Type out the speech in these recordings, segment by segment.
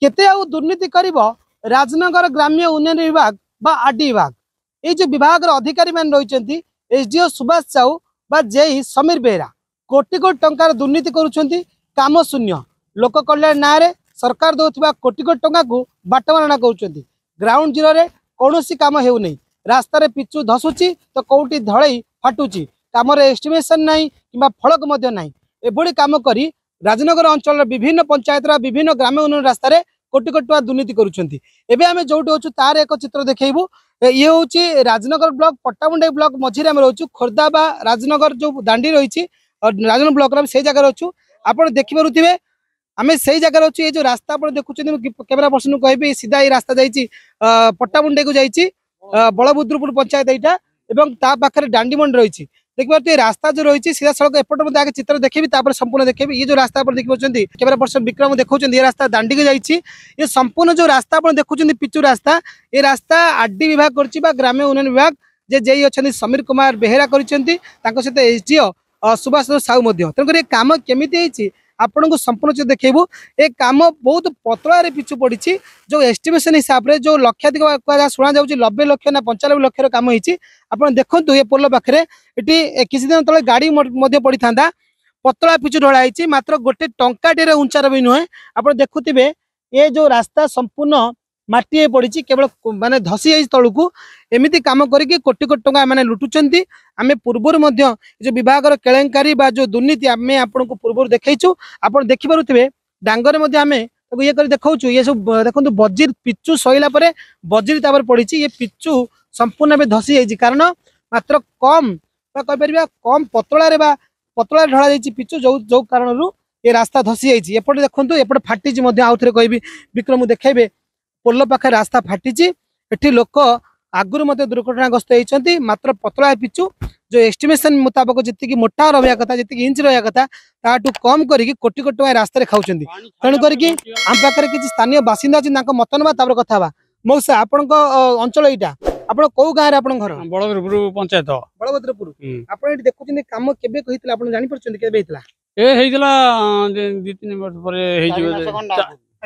केते आउ दुर्नीति करिवो राजनगर ग्राम्य उन्नयन विभाग बा आरडी विभाग ये जो विभाग अधिकारी मान रही एसडीओ सुभाष साहू बा जेई समीर बेहरा कोटी कोटी टंकार दुर्नीति करुछंती काम शून्य लोक कल्याण ना रे सरकार दौथिबा कोटी कोटी टंका को बाटमारणा करुछंती ग्राउंड जीरो रे कौनसी काम हेउ नहीं रास्तार पिचु धसुची तो कौटी धड़ई फाटुची कामर एस्टिमेशन नहीं कि फलक मध्य नहीं एभली काम करी राजनगर अंचल विभिन्न पंचायत विभिन्न ग्राम उन्नयन रास्तार कोटी कोटी टका दुर्नीति करुछंती एबे आमे जोटी होछु तार एक चित्र देखैबू ये होची राजनगर ब्लॉक पट्टामुंडई ब्लॉक मझिरे आमे रहछु खोर्धा बा राजनगर जो दांडी रहिछि राजनगर ब्लॉक रे से जगह रहछु आपण देखि पारुथिबे आमे से जगह रहछु ये जो रास्ता आपण देखुछन्ती कैमरा पर्सन कहबे सीधा ये रास्ता जाईछि पट्टामुंडई को जाईछि बलभद्रपुर पंचायत एटा एवं ता पाखरे दांडीमंड रहिछि देखिए रास्ता जो रही सीधा सड़क एपट मत आगे चित्र देखी संपूर्ण देखिए ये जो रास्ता आप देखिए कैमरा पर्सन विक्रम देखा ये रास्ता दांडी के जाइए ये संपूर्ण जो रास्ता आप देखुं पिचु रास्ता ये रास्ता आरडी विभाग कर ग्राम्य उन्नयन विभाग जे अच्छा समीर कुमार बेहेरा कर एसडीओ सुभाष साहू तेणुक कम केमी आपण को संपूर्ण चित्र देखू ए काम बहुत पतला पिचु पड़ी जो एस्टिमेशन हिसाब से जो लक्षाधिक शुणा जा 90 लाख ना 95 लाख काम होती आप देखो ये पोल पाखे ये किसी दिन तले गाड़ी पड़ी था पतला पिचु ढलाई मात्र गोटे टंकाटे उंचार भी नुहे आप देखुवे ये जो रास्ता संपूर्ण माटी पड़ी केवल माने धसी जाइए तलू को एमती कम करके कोटी कोटी टंका मैंने लुटुंट आम पूर्वर जो विभाग केलेंकारी जो दुर्नीति आम आपन को पूर्व देखु आप देखिपे डांगर आम ये कर देखा ये सब देखो बजीर पिचु सैला बजीर पड़ी ये पिचु संपूर्ण धसी जाइए कारण मात्र कम कहीपर कम पतला ढला जाइए पिचु जो कारण ये रास्ता धसी जाइए एपटे देखो एपटे फाटी आउ थे कह विक्रम देखेबे पोल पाखे रास्ता फाटी एटी लोक आगुरी मत दुर्घटनाग्रस्त होती मात्र पतला पिचु जो एस्टिमेशन मुताबक जी मोटा रहा कथा जी इंच रहा कथा ताठू कम करके कोटी कोटी टका रास्ता खाऊँ तेणुक आम पाखे किसी स्थानीय बासिंदा अच्छी मत ना कथा मौसा आपण अंचल यहाँ आप कौ गाँव में घर बलभद्रपुर पंचायत बलभद्रपुर आप देखुं कम केबे कहितला आपण जानि परछन केबे हेतला ए हेइतला 2-3 वर्ष परे हेइ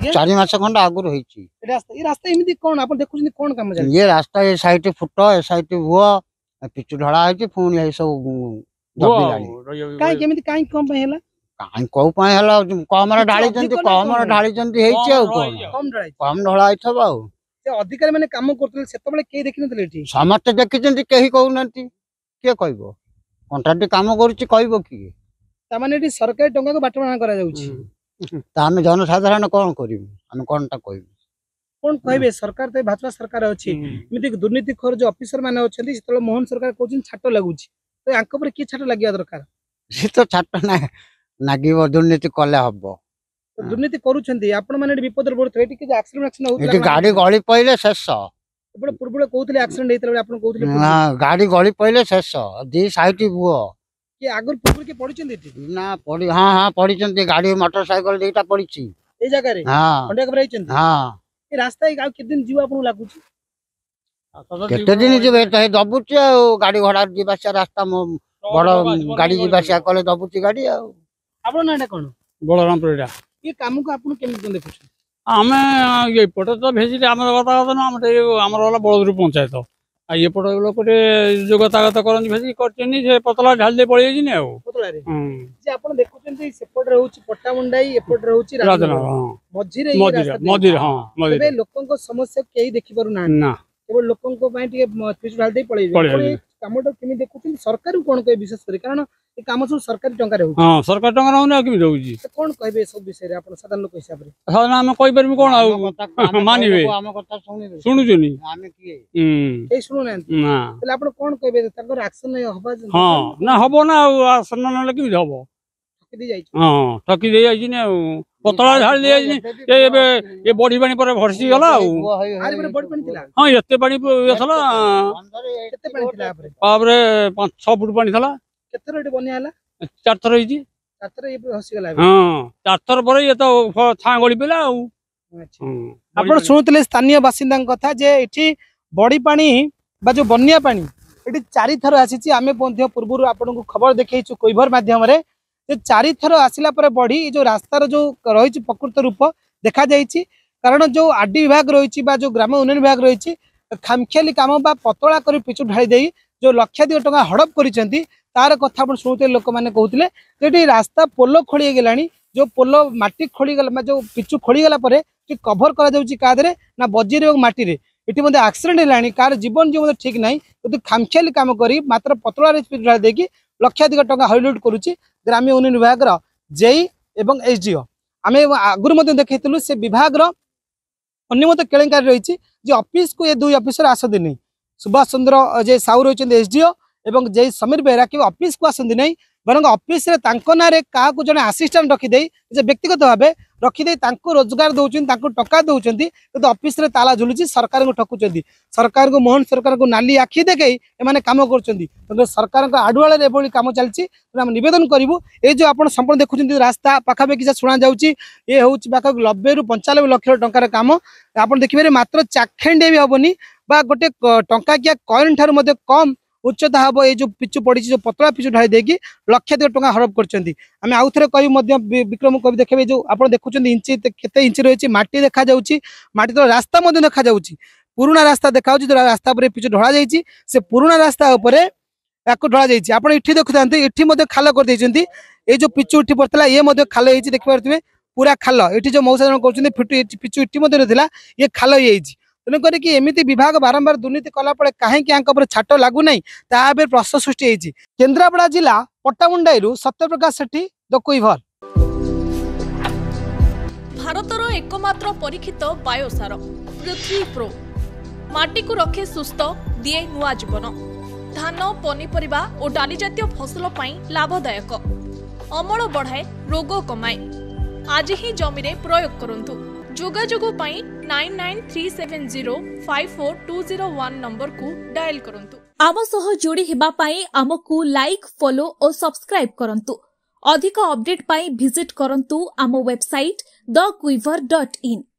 4 मास खंड आगुर होईची ये रास्ता एमिति कोन आपण देखुछन कोन काम जानि ये रास्ता ए साइड फुट ए साइड हुआ पिचु ढळा होईची फोन ए सब दबी लानी काई केमिति काई कम पे हैला काई को पाए हला कमरा ढाली जंती हेइची आ कम ढळा आइथबा से अधिकारी माने काम करतले सेतबेले के देखिनतले एठी समस्त देखिचंती केही कहउनंती के कहबो कॉन्ट्रैक्ट काम करूची कहबो की ता माने एठी सरकारी टंका को बाटमाना करा जाउची ता हम जनसाधारण कोन करिबो हम कोनटा कहबो कोन कहबे सरकार तो भाजपा सरकार अछि एमिति दुर्नीति खोर जो ऑफिसर माने अछंती सेतबेले मोहन सरकार कोचिन छाटो लागुची तो आंक पर की छाटो लागिया दरकार से तो छाटो ना नागिबो दुर्नीति कले हबो दुर्नीति करूछंती आपण माने विपदर पड़त एठी के एक्सीडेंट होतला एठी गाड़ी गळी पहिले शेष एपटे पूर्व कहउतले एक्सीडेंट हेतला आपण कहउतले हां गाड़ी गळी पहिले शेष दी साइड बुओ के आगर पूर्व के पड़िचंती एठी ना पड़ी हां पड़िचंती गाड़ी मोटरसाइकिल देटा पड़िची ए जगह रे हां खंडे खबर आइचंती हां ए रास्ता आ के दिन जीवा आपण लागुची केते दिन जेबे त दबुची आ गाड़ी घोड़ा जीवासिया रास्ता बड़ गाड़ी जीवासिया कले दबुची गाड़ी आ आपण नाटा कोन बलरामपुर एटा ये काम को आपण केमि देखुछ आमे ये पटे तो भेजिले हमर बता न हमर वाला बलभद्रपुर पंचायत आ ये पटे लोकटे जोगतागत करन भेजि करचनी से पतला ढाल दे पळि जिने आ पतला रे जे आपण देखुछन सेपट रहउची पट्टामुंडाई एपट रहउची राजनगर मझिरे मझिरे हां मझिरे लोकन को समस्या केही देखि पारु ना ना केवल लोकन को पय टिके पिछ ढाल दे पळि कामटा केमि देखुछन सरकार कोन कहि विशेष करी कारण ए काम सब सरकारी टंका रे हां सरकार टंका रहउना केमि रहउची कोन कहबे सब विषय रे आपण साधारण लोक हिसाब रे साधारण हम कहि परबी कोन आ मानिबे हम कथा सुनिबे सुनुजनी हम की ए सुनु ना ना तले आपण कोन कहबे तकर एक्शन हबा हां ना हबो ना आसन ना केमि हबो ठकी दे जाई हां ठकी दे जाई ने पतला ढाल दे जाई ये बॉडी पानी पर भरसी गला आरे पर बॉडी पानी थिला हां एते पानी यसला केते पानी थिला आपरे बाबरे 5-6 फुट पानी थला केते रेट बनिया हला 4 थर होई जी 4 थर ये हसी गला हां 4 थर पर ये तो छा गड़ी पेला आ अच्छा आपण सुनतले स्थानीय बासिंदा कथा जे एठी बॉडी पानी बा जो बन्या पानी एठी 4 थर आसीची आमे पन्थ्य पूर्वरु आपण को खबर देखैछु कोइभर माध्यम रे जे 4 थर आसिला पर बॉडी जो रास्तार जो रही प्रकृत रूप देखा जाइए कारण जो आरडी विभाग रही जो ग्राम उन्नयन विभाग रही खामखियाली काम बा पतला कर पिचु ढाई दे जो लक्षाधिक टंका हड़प कर तार कथा आप शुणुते लोक मैंने कहते ये रास्ता पोल खोली गलानी जो पोल माटी खोली गला जो पिचु खोली गला पर कभर करा ना बजीर और माटी रे इटी मध्य एक्सीडेंट है कार जीवन जो ठीक ना यदि खामखियाली काम करी मात्र पतला ढाई देकी लक्षाधिक टंका हईलुट करुच्ची ग्राम्य उन्नयन विभाग जेई एवं एसडीओ आम आगुरी देखु से विभाग अन्यमत केलेंकारी रही ऑफिस को ये दुई ऑफिसर आसती नहीं सुभाष चंद्र जे साहू रही एसडीओ एवं जे समीर बेहरा कि ऑफिस को आसती नहीं बरं ऑफिस ना क्या जड़े आसीस्टाट रखिदे व्यक्तिगत भाव रखिदे रोजगार दौरान टका दौरान तो ऑफिस ताला झुलुची सरकार को ठकुंट सरकार को मोहन सरकार को नाली आखि देखे एम कम कर सरकार आडुआ कम चलती नवेदन करूँ ये जो आप संपूर्ण देखुं रास्ता पाखापाखि शुणा जाऊँगी ये हूँ पाखापाखि 90 ରୁ 95 लक्ष टंकार काम आप देखिए मात्र चाखेंडे भी हेनी गोटे टंकाकिया कॉइन ठार कम उच्चता हम ये जो पिचु पड़ी जो पतला पिचु ढाई देकी लक्षाधिक टंका हड़प कर आउ थे कह विक्रम कवि देखे जो आप देखुं इंची केते इंची रही माटी देखा माटी तो रास्ता देखा पुराना रास्ता देखा जो रास्ता पर पिचु ढला जाइए से पुराना रास्ता ढला जाइए आप ये देखुं ये खाल कर ये जो पिचु इटी पड़ता ये खाल हो देखिए पूरा खाल ये जो मौसा जन कहते पिचु इटी ये खाल हो तेणुक एमती विभाग बारंबार दुर्नीति कलापर कहीं छाट लगुना ताबे प्रश्न सृष्टि होती केन्द्रापड़ा जिला पट्टामुंडाई सत्यप्रकाश सेठी द कुइभर भारतर एकमात्र परीक्षित बायोसार पृथ्वी प्रो माटी को रखे सुस्थ दिए नुआ जीवन धान पनीपरिबा और डाली जातीय फसल लाभदायक अमल बढ़ाए रोग कमाए आज ही जमीरे प्रयोग करंतु जोगाजोग 9937054201 नंबर को डायल करंतु। आम सह जोड़ी हेबा पाई आमको लाइक फॉलो और सब्सक्राइब करंतु। अधिक अपडेट पाई विजिट करंतु आम वेबसाइट thequiver.in।